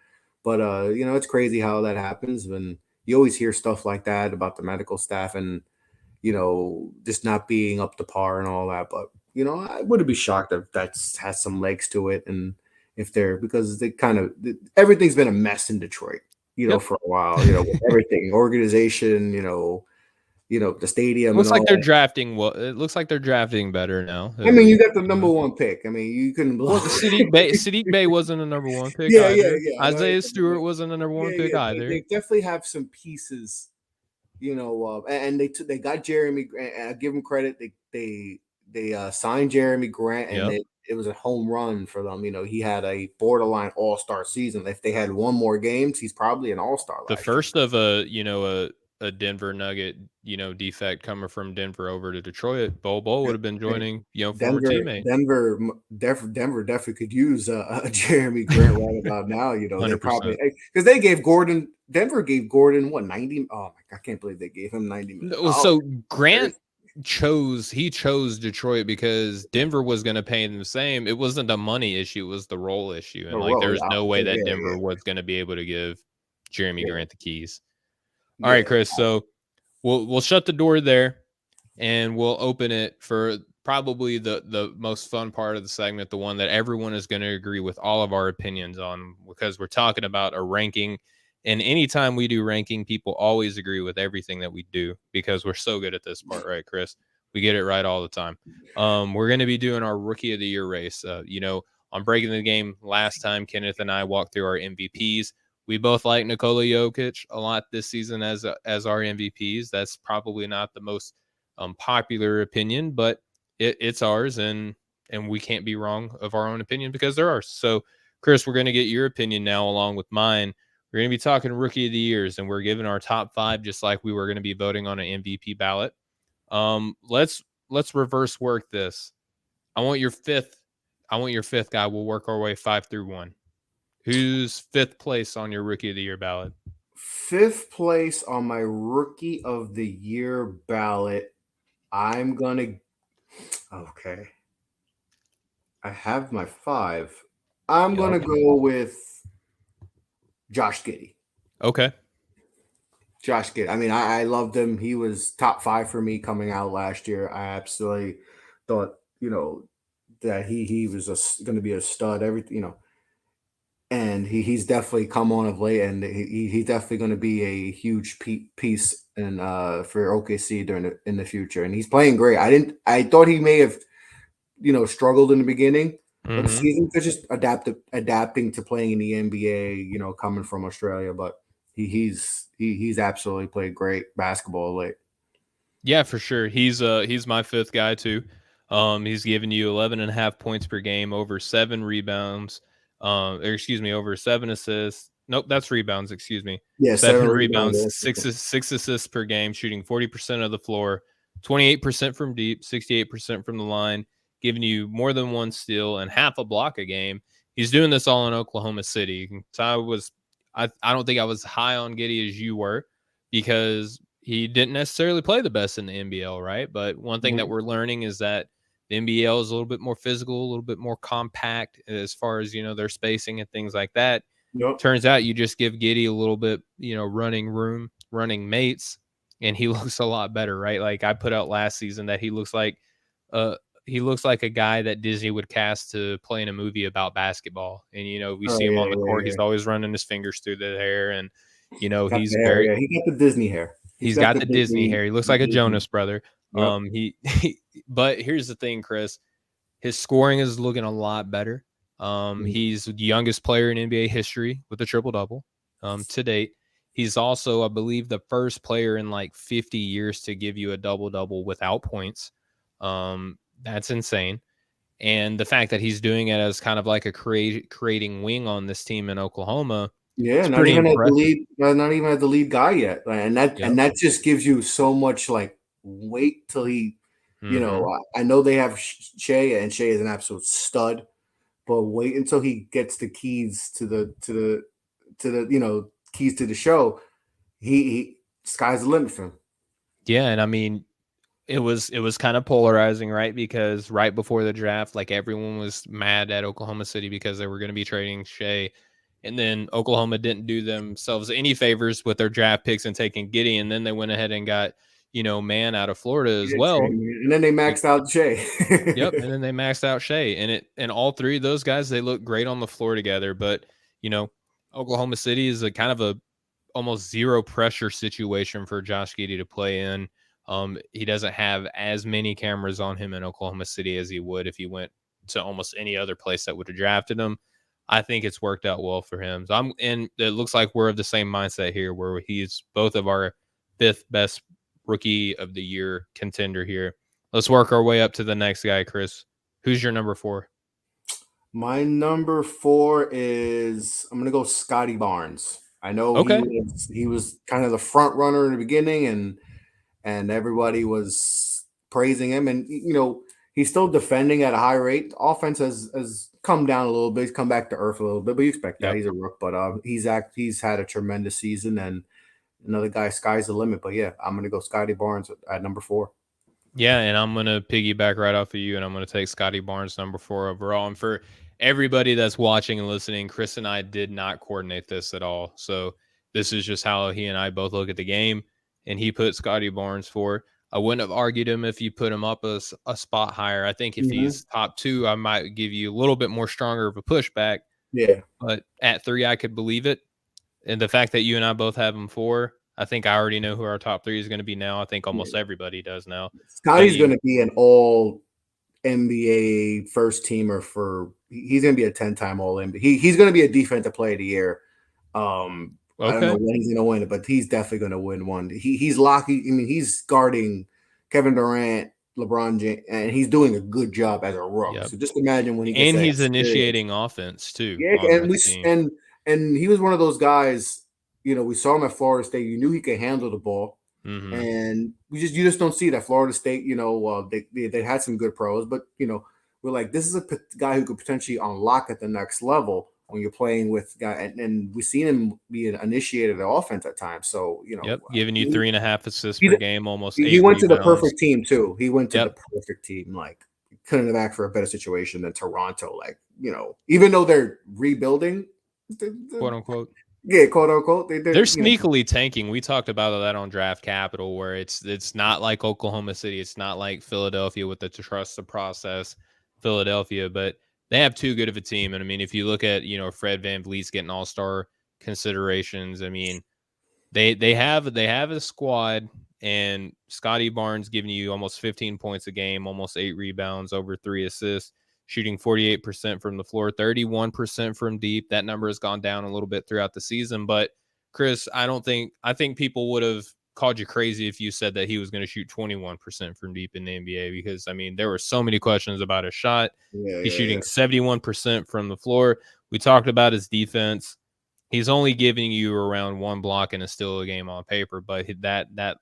But it's crazy how that happens when you always hear stuff like that about the medical staff and, just not being up to par and all that. But, I wouldn't be shocked if that has some legs to it. And if because everything's been a mess in Detroit, for a while, with everything, organization, the stadium. Looks and like all they're that. drafting. Well, it looks like they're drafting better now. I mean, you got the number one pick. I mean, you couldn't. Well, the Sadiq Bey wasn't a number one pick yeah, either. yeah. Isaiah Stewart wasn't a number one pick either. They definitely have some pieces, and they got Jeremy. I give them credit. They signed Jeremy Grant, and it was a home run for them. He had a borderline all-star season. If they had one more games, he's probably an all-star. The first of a Denver Nugget, defect coming from Denver over to Detroit. Bol Bol would have been joining, former teammate. Denver definitely could use Jeremy Grant right about now. They probably, because Denver gave Gordon what, 90? Oh my God, I can't believe they gave him 90 minutes. So Grant chose Detroit because Denver was going to pay him the same. It wasn't a money issue, it was the role issue. And there's no way that Denver was going to be able to give Jeremy Grant the keys. All right, Chris. So we'll shut the door there and we'll open it for probably the most fun part of the segment, the one that everyone is going to agree with all of our opinions on, because we're talking about a ranking. And anytime we do ranking, people always agree with everything that we do because we're so good at this part, right, Chris? We get it right all the time. We're going to be doing our Rookie of the Year race. On Breaking the Game last time, Kenneth and I walked through our MVPs. We both like Nikola Jokic a lot this season as our MVPs. That's probably not the most popular opinion, but it's ours, and we can't be wrong of our own opinion because they're ours. So, Chris, we're going to get your opinion now along with mine. We're going to be talking Rookie of the Years, and we're giving our top 5 just like we were going to be voting on an MVP ballot. Let's reverse work this. I want your fifth guy. We'll work our way 5 through 1. Who's 5th place on your Rookie of the Year ballot? 5th place on my Rookie of the Year ballot. Okay. I have my 5. I'm going to go with Josh Giddey. Okay. Josh Giddey. I mean, I loved him. He was top 5 for me coming out last year. I absolutely thought, that he was going to be a stud. Everything, and he's definitely come on of late, and he's definitely going to be a huge piece for OKC in the future. And he's playing great. I thought he may have, struggled in the beginning of the season, just adapting to playing in the NBA. Coming from Australia, but he's absolutely played great basketball late. Yeah, for sure. He's my 5th guy too. He's giving you 11.5 points per game, over 7 rebounds. Over 7 assists. Nope, that's rebounds. Excuse me. Yeah, 7 rebounds, 6 assists per game, shooting 40% of the floor, 28% from deep, 68% from the line, giving you more than 1 steal and half a block a game. He's doing this all in Oklahoma City. So I don't think I was high on Getty as you were, because he didn't necessarily play the best in the NBL, right? But one thing that we're learning is that the NBL is a little bit more physical, a little bit more compact as far as, their spacing and things like that. Yep. Turns out you just give Getty a little bit, running room, running mates, and he looks a lot better, right? Like I put out last season that he looks like a guy that Disney would cast to play in a movie about basketball. And, we see him on the court. He's always running his fingers through the hair, and, he got the Disney hair. He's got the Disney hair. He looks like a Jonas brother. Yep. But here's the thing, Chris. His scoring is looking a lot better. He's the youngest player in NBA history with a triple-double to date. He's also, I believe, the first player in like 50 years to give you a double-double without points. That's insane. And the fact that he's doing it as kind of like a creating wing on this team in Oklahoma. Yeah, not even at the lead guy yet. And that just gives you so much, like, wait till he, I know they have Shea, and Shea is an absolute stud, but wait until he gets the keys to the keys to the show. He sky's the limit for him. Yeah, and I mean, it was kind of polarizing, right? Because right before the draft, like everyone was mad at Oklahoma City because they were going to be trading Shea. And then Oklahoma didn't do themselves any favors with their draft picks and taking Getty. And then they went ahead and got, Man out of Florida as well. And then they maxed out Shea. Yep. And then they maxed out Shea. And all 3 of those guys, they look great on the floor together. But, Oklahoma City is a kind of a almost zero pressure situation for Josh Giddey to play in. He doesn't have as many cameras on him in Oklahoma City as he would if he went to almost any other place that would have drafted him. I think it's worked out well for him. So it looks like we're of the same mindset here, where he's both of our 5th best rookie of the year contender here. Let's work our way up to the next guy, Chris. Who's your number 4? My number 4 is, I'm gonna go Scotty Barnes. I know Okay. he was kind of the front runner in the beginning, and everybody was praising him, and he's still defending at a high rate. The offense has come down a little bit. He's come back to earth a little bit, but you expect that. Yep. He's a rook, but he's had a tremendous season, and another guy, sky's the limit. But yeah, I'm gonna go Scotty Barnes at number 4. Yeah, and I'm going to piggyback right off of you, and I'm going to take Scotty Barnes number 4 overall. And for everybody that's watching and listening, Chris and I did not coordinate this at all. So this is just how he and I both look at the game, and he put Scotty Barnes 4. I wouldn't have argued him if you put him up a spot higher. I think if he's top 2, I might give you a little bit more stronger of a pushback. Yeah. But at 3, I could believe it. And the fact that you and I both have him 4, I think I already know who our top 3 is going to be now. I think almost everybody does now. Scotty's going to be an all NBA first teamer he's going to be a 10-time all NBA. He's going to be a defensive player of the year. I don't know when he's going to win it, but he's definitely going to win one. He's locking. I mean, he's guarding Kevin Durant, LeBron James, and he's doing a good job as a rook. Yep. So just imagine when he gets he's initiating offense too. Yeah, and he was one of those guys. We saw him at Florida State. You knew he could handle the ball, and you just don't see that. Florida State, they had some good pros, but we're like, this is a guy who could potentially unlock at the next level when you're playing with guy, and we've seen him be an initiator of the offense at times. So giving you 3.5 assists per game, almost. He went to the perfect team too. He went to the perfect team. Like, couldn't have asked for a better situation than Toronto. Like, even though they're rebuilding, quote unquote. Yeah, quote unquote. They're sneakily tanking. We talked about that on Draft Capital, where it's not like Oklahoma City. It's not like Philadelphia with the trust the process Philadelphia, but they have too good of a team. And I mean, if you look at, Fred VanVleet's getting all-star considerations, I mean, they have a squad, and Scotty Barnes giving you almost 15 points a game, almost 8 rebounds, over 3 assists, shooting 48% from the floor, 31% from deep. That number has gone down a little bit throughout the season. But Chris, I think people would have called you crazy if you said that he was going to shoot 21% from deep in the NBA, because I mean, there were so many questions about his shot. He's shooting 71% from the floor. We talked about his defense. He's only giving you around 1 block and a steal a game on paper, but that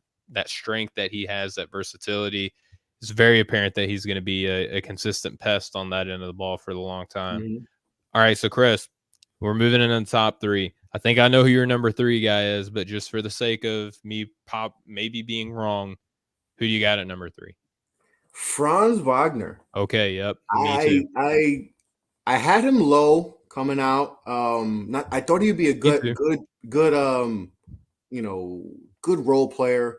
strength that he has, that versatility, it's very apparent that he's going to be a consistent pest on that end of the ball for the long time. All right, so Chris, we're moving into the top 3. I think I know who your number 3 guy is, but just for the sake of me maybe being wrong, who do you got at number 3? Franz Wagner. Okay, yep. Me too. I had him low coming out. I thought he'd be a good role player,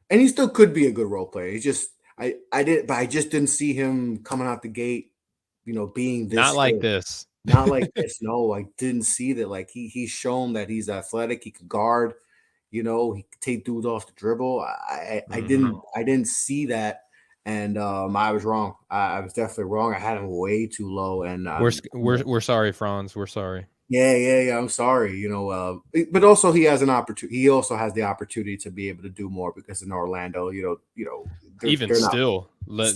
and he still could be a good role player. He just I just didn't see him coming out the gate, being this. Not like this. Not like this. No, I didn't see that. Like, he's shown that he's athletic. He can guard. He can take dudes off the dribble. I didn't see that, and I was wrong. I was definitely wrong. I had him way too low, and we're sorry, Franz. We're sorry. Yeah. I'm sorry. But also he has an opportunity. He also has the opportunity to be able to do more, because in Orlando, they're still. But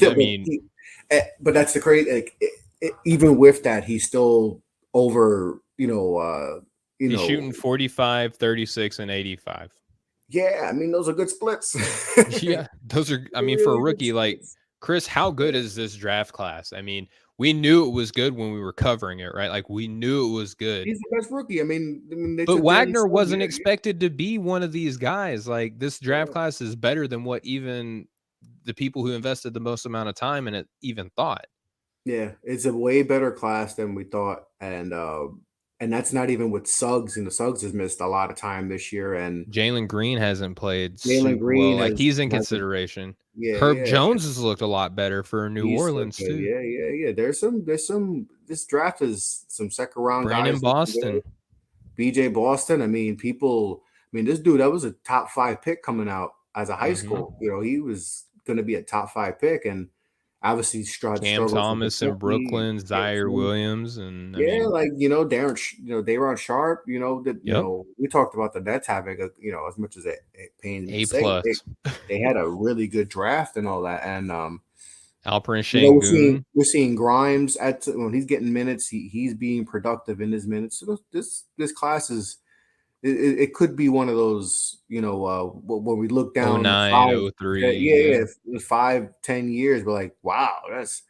that's the crazy. Like, even with that, he's still over. He's shooting 45, 36, and 85. Yeah, I mean, those are good splits. Yeah, those are. I mean, for a rookie, like Chris, how good is this draft class? I mean, we knew it was good when we were covering it, right? Like, we knew it was good. He's the best rookie. I mean, but Wagner wasn't expected to be one of these guys. Like, this draft class is better than what even the people who invested the most amount of time in it even thought. Yeah, it's a way better class than we thought, and that's not even with Suggs. And the Suggs has missed a lot of time this year, and Jalen Green hasn't played. Jalen Green, like, he's in consideration. Yeah, Herb Jones has looked a lot better for New Orleans too. Yeah. There's some. This draft is some second round Brandon guys. Boston, BJ Boston. I mean, this dude, that was a top 5 pick coming out. as a high school. You know, he was going to be a top 5 pick, and obviously Cam struggles with Thomas in Kentucky. Brooklyn, Zaire Williams, and I Yeah, mean, like Daron Sharp. yep, We talked about the Nets having as much as it pains me to A say, plus. they had a really good draft and all that, and Alperen we're seeing Grimes when he's getting minutes, he's being productive in his minutes. So this class is it could be one of those, when we look down 09, 03, yeah. 5-10 years, we're like, wow, that's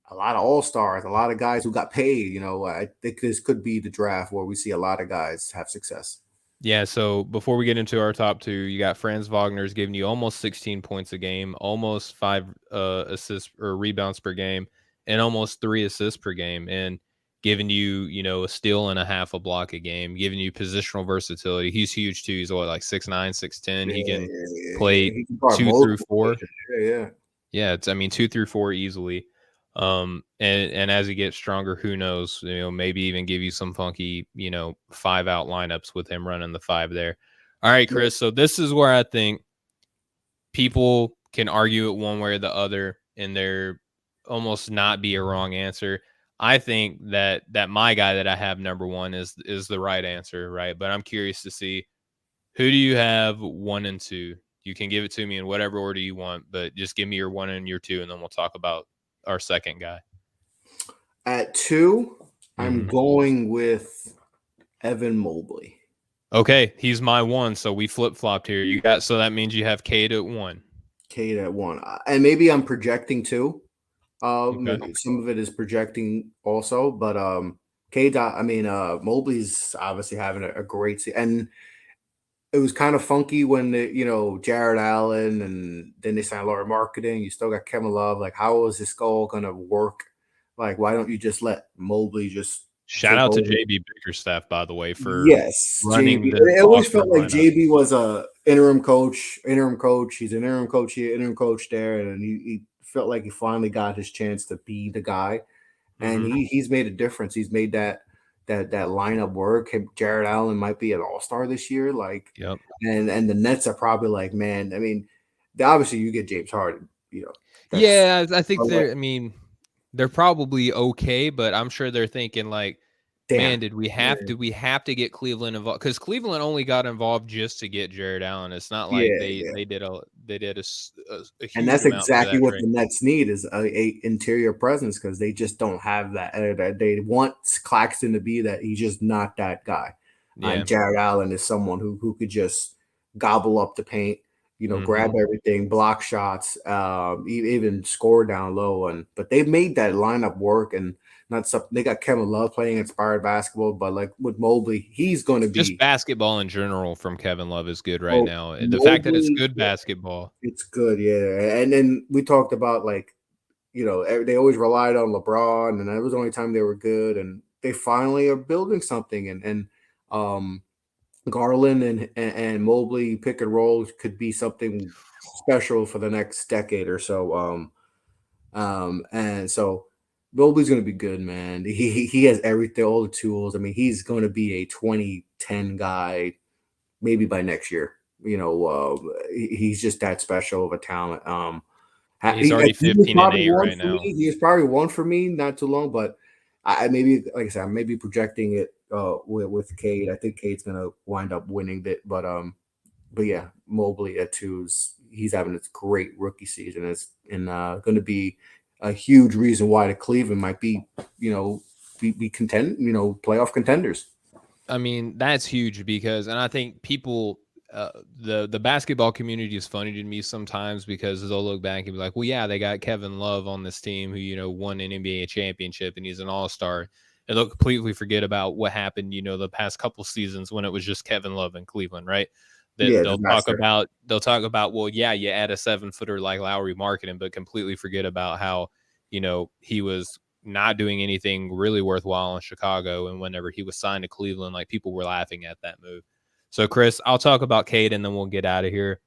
a lot of all-stars, a lot of guys who got paid. I think this could be the draft where we see a lot of guys have success. Yeah, so before we get into our top 2, you got Franz Wagner's giving you almost 16 points a game, almost 5 assists or rebounds per game, and almost 3 assists per game, and giving you, a steal and a half a block a game, giving you positional versatility. He's huge too. He's like 6'9", 6'10". He can play He can 2 through 4. Yeah. Yeah, 2 through 4 easily. And as he gets stronger, who knows, maybe even give you some funky, 5-out lineups with him running the 5 there. All right, Chris. So this is where I think people can argue it one way or the other, and there almost not be a wrong answer. I think that my guy that I have number 1 is the right answer, right? But I'm curious to see, who do you have 1 and 2? You can give it to me in whatever order you want, but just give me your 1 and your 2, and then we'll talk about our second guy. At 2, I'm going with Evan Mobley. Okay, he's my 1, so we flip-flopped here. So that means you have Cade at 1. Cade at 1. And maybe I'm projecting 2. Okay. Maybe some of it is projecting also, but Cade, Mobley's obviously having a great season. And it was kind of funky when Jared Allen, and then they signed Laura Marketing. You still got Kevin Love. Like, how is this all going to work? Like, why don't you just let Mobley just shout out to JB Bickerstaff, by the way, for running JB. It always felt like JB was a interim coach. He's an interim coach here, interim coach there, and he felt like he finally got his chance to be the guy. And he's made a difference. He's made that lineup work. Jared Allen might be an all-star this year. Like, yep. And the Nets are probably like, man, I mean, obviously you get James Harden, Yeah, I think they're probably okay, but I'm sure they're thinking like, man, did we have to get Cleveland involved? Because Cleveland only got involved just to get Jared Allen. It's not like they did a huge and that's exactly what trade. the Nets need is a interior presence, because they just don't have that. They want Claxton to be that. He's just not that guy. Yeah. And Jared Allen is someone who could just gobble up the paint, grab everything, block shots, even score down low. But they've made that lineup work, and not something. They got Kevin Love playing inspired basketball, but like with Mobley, he's going to be just basketball in general from Kevin Love is good right now. And the fact that it's good basketball, it's good, yeah. And then we talked about they always relied on LeBron, and that was the only time they were good. And they finally are building something, and Garland and Mobley pick and roll could be something special for the next decade or so. And so Mobley's going to be good, man. He has everything, all the tools. I mean, he's going to be a 2010 guy, maybe by next year. He's just that special of a talent. he's already 15-8 right now. He's probably 1 for me not too long, but I maybe, like I said, I may be projecting it with Cade. I think Cade's going to wind up winning it, but yeah, Mobley at 2 he's having a great rookie season. It's going to be a huge reason why the Cleveland might be playoff contenders. I mean, that's huge because, and I think people, the basketball community is funny to me sometimes because they'll look back and be like, well, yeah, they got Kevin Love on this team who, won an NBA championship and he's an all-star. And they'll completely forget about what happened, the past couple seasons when it was just Kevin Love in Cleveland, right? They'll talk about, well, yeah, you add a 7-footer like Lowry Marketing, but completely forget about how, he was not doing anything really worthwhile in Chicago. And whenever he was signed to Cleveland, like people were laughing at that move. So Chris, I'll talk about Cade and then we'll get out of here.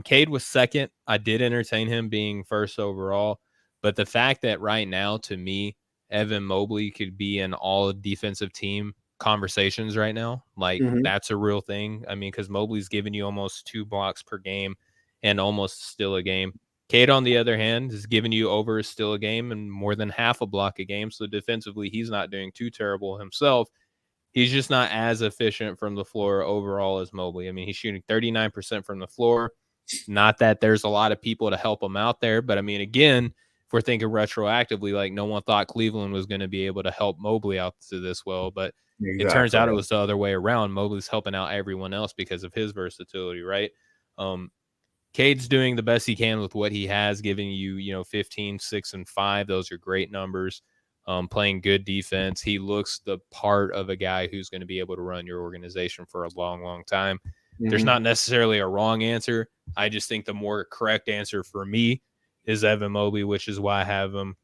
Cade was 2nd. I did entertain him being 1st overall, but the fact that right now, to me, Evan Mobley could be in all defensive team conversations right now. Like that's a real thing. I mean, because Mobley's giving you almost 2 blocks per game, and almost steal a game. Cade, on the other hand, is giving you over a steal a game and more than half a block a game. So defensively, he's not doing too terrible himself. He's just not as efficient from the floor overall as Mobley. I mean, he's shooting 39% from the floor. Not that there's a lot of people to help him out there, but I mean, again, if we're thinking retroactively, like no one thought Cleveland was going to be able to help Mobley out to this well, but it turns out it was the other way around. Mobley's helping out everyone else because of his versatility, right? Cade's doing the best he can with what he has, giving you, 15, 6, and 5. Those are great numbers. Playing good defense. He looks the part of a guy who's going to be able to run your organization for a long, long time. There's not necessarily a wrong answer. I just think the more correct answer for me is Evan Mobley, which is why I have him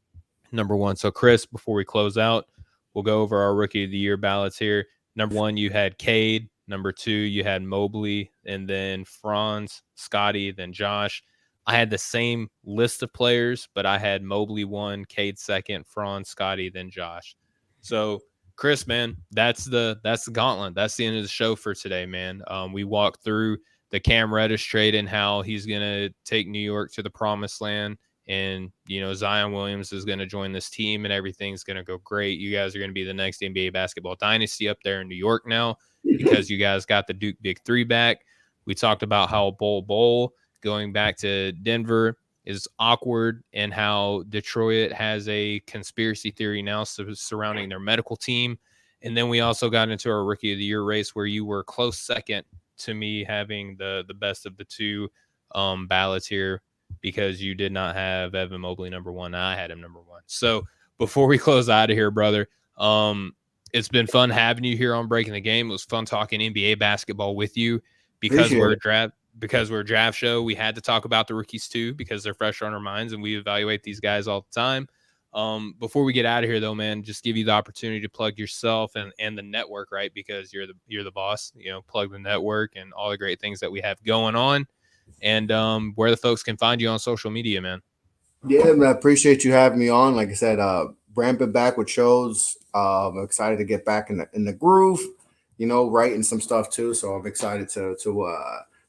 number 1. So, Chris, before we close out, we'll go over our Rookie of the Year ballots here. Number 1, you had Cade. Number 2, you had Mobley, and then Franz, Scotty, then Josh. I had the same list of players, but I had Mobley 1, Cade 2nd, Franz, Scotty, then Josh. So, Chris, man, that's the gauntlet. That's the end of the show for today, man. We walked through the Cam Reddish trade and how he's going to take New York to the promised land. And, Zion Williams is going to join this team and everything's going to go great. You guys are going to be the next NBA basketball dynasty up there in New York now because you guys got the Duke Big 3 back. We talked about how Bol Bol going back to Denver is awkward and how Detroit has a conspiracy theory now surrounding their medical team. And then we also got into our Rookie of the Year race where you were close second to me having the best of the two ballots here because you did not have Evan Mobley number 1. I had him number 1. So before we close out of here, brother, it's been fun having you here on Breaking the Game. It was fun talking NBA basketball with you because we're a draft show. We had to talk about the rookies too because they're fresh on our minds and we evaluate these guys all the time. Before we get out of here though, man, just give you the opportunity to plug yourself and the network, right? Because you're the boss, plug the network and all the great things that we have going on and where the folks can find you on social media, man. Yeah, man, I appreciate you having me on. Like I said, ramping back with shows. I'm excited to get back in the groove, writing some stuff too. So I'm excited to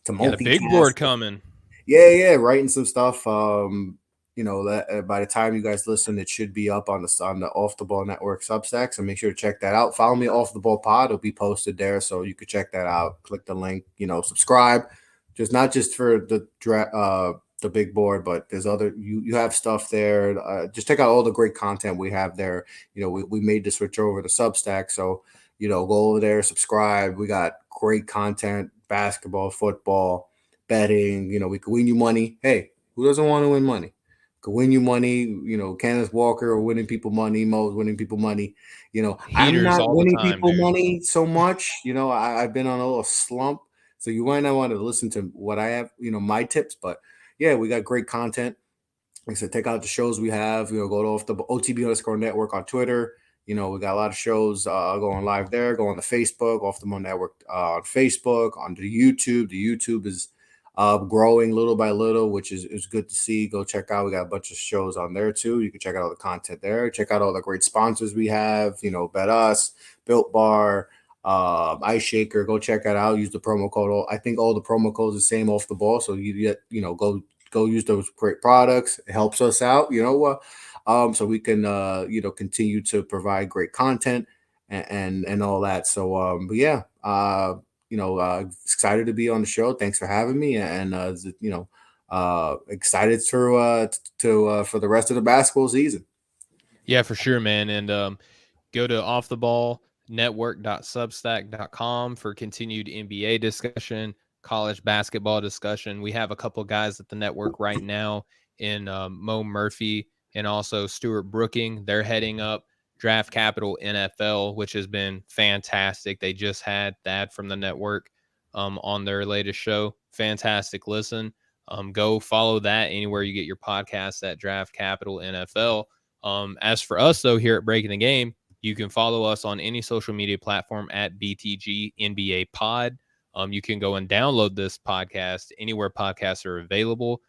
multitask. The big board coming. Yeah, writing some stuff. That by the time you guys listen, it should be up on the Off the Ball Network Substack. So make sure to check that out. Follow me Off the Ball Pod. It'll be posted there, so you can check that out. Click the link. Subscribe. Not just for the big board, but there's other you have stuff there. Just check out all the great content we have there. We made the switch over to Substack, so go over there, subscribe. We got great content, basketball, football, betting. We can win you money. Hey, who doesn't want to win money? Could win you money. Kenneth Walker winning people money, Mo's winning people money. I'm not winning people money so much. I've been on a little slump, so you might not want to listen to what I have, my tips, but yeah, we got great content. Like I said, take out the shows we have. Go to Off the OTB_network on Twitter. We got a lot of shows going live there. Go on the Facebook, Off the Ball Network on Facebook, on the YouTube. The YouTube is growing little by little, which is good to see. Go check out. We got a bunch of shows on there too. You can check out all the content there. Check out all the great sponsors we have. Bet Us, Built Bar, Ice Shaker. Go check that out. Use the promo code. I think all the promo codes are the same Off the Ball. So you get go use those great products. It helps us out. So we can continue to provide great content and all that. So but yeah, excited to be on the show. Thanks for having me, and excited for the rest of the basketball season. Yeah, for sure, man. And go to offtheballnetwork.substack.com for continued NBA discussion, college basketball discussion. We have a couple guys at the network right now in Mo Murphy and also Stuart Brooking. They're heading up Draft Capital NFL, which has been fantastic. They just had that from the network on their latest show. Fantastic listen. Go follow that anywhere you get your podcast at Draft Capital NFL. As for us, though, here at Breaking the Game, you can follow us on any social media platform at BTG NBA Pod. You can go and download this podcast anywhere podcasts are available.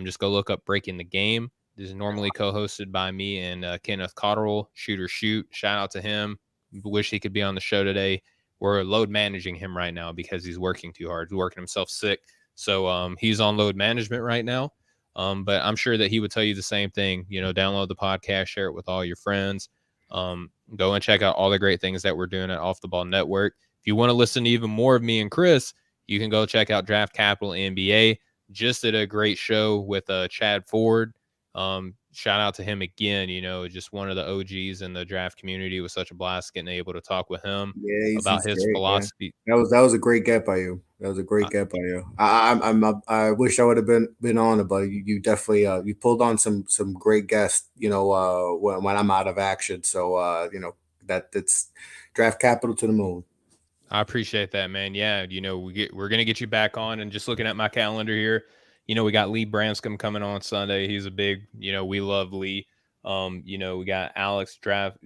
Just go look up Breaking the Game. This is normally co-hosted by me and Kenneth Cotterill, Shoot or Shoot. Shout out to him. Wish he could be on the show today. We're load managing him right now because he's working too hard. He's working himself sick. So he's on load management right now. But I'm sure that he would tell you the same thing. Download the podcast, share it with all your friends. Go and check out all the great things that we're doing at Off the Ball Network. If you want to listen to even more of me and Chris, you can go check out Draft Capital NBA. Just did a great show with Chad Ford. Shout out to him again. Just one of the OGs in the draft community. It was such a blast getting able to talk with him about his great, philosophy. Man. That was a great get by you. That was a great get by you. I wish I would have been on it, but you definitely you pulled on some great guests. When I'm out of action, so that's draft capital to the moon. I appreciate that, man. Yeah, we're gonna get you back on, and just looking at my calendar here, we got Lee Branscombe coming on Sunday. He's a big, we love Lee. We got Alex Draft,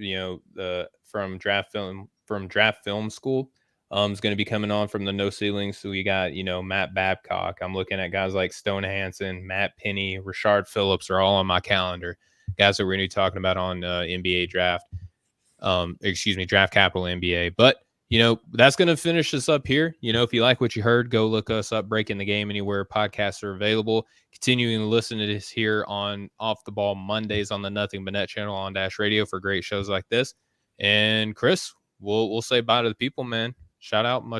from Draft Film School. Is going to be coming on from the No Ceilings. So we got, Matt Babcock. I'm looking at guys like Stone Hansen, Matt Penny, Rashard Phillips are all on my calendar. Guys that we're going to be talking about on NBA draft. Draft Capital NBA. But that's going to finish this up here. If you like what you heard, go look us up, Breaking the Game, anywhere podcasts are available. Continuing to listen to this here on Off the Ball Mondays on the Nothing But Net channel on Dash Radio for great shows like this. And Chris, we'll say bye to the people, man. Shout out. Much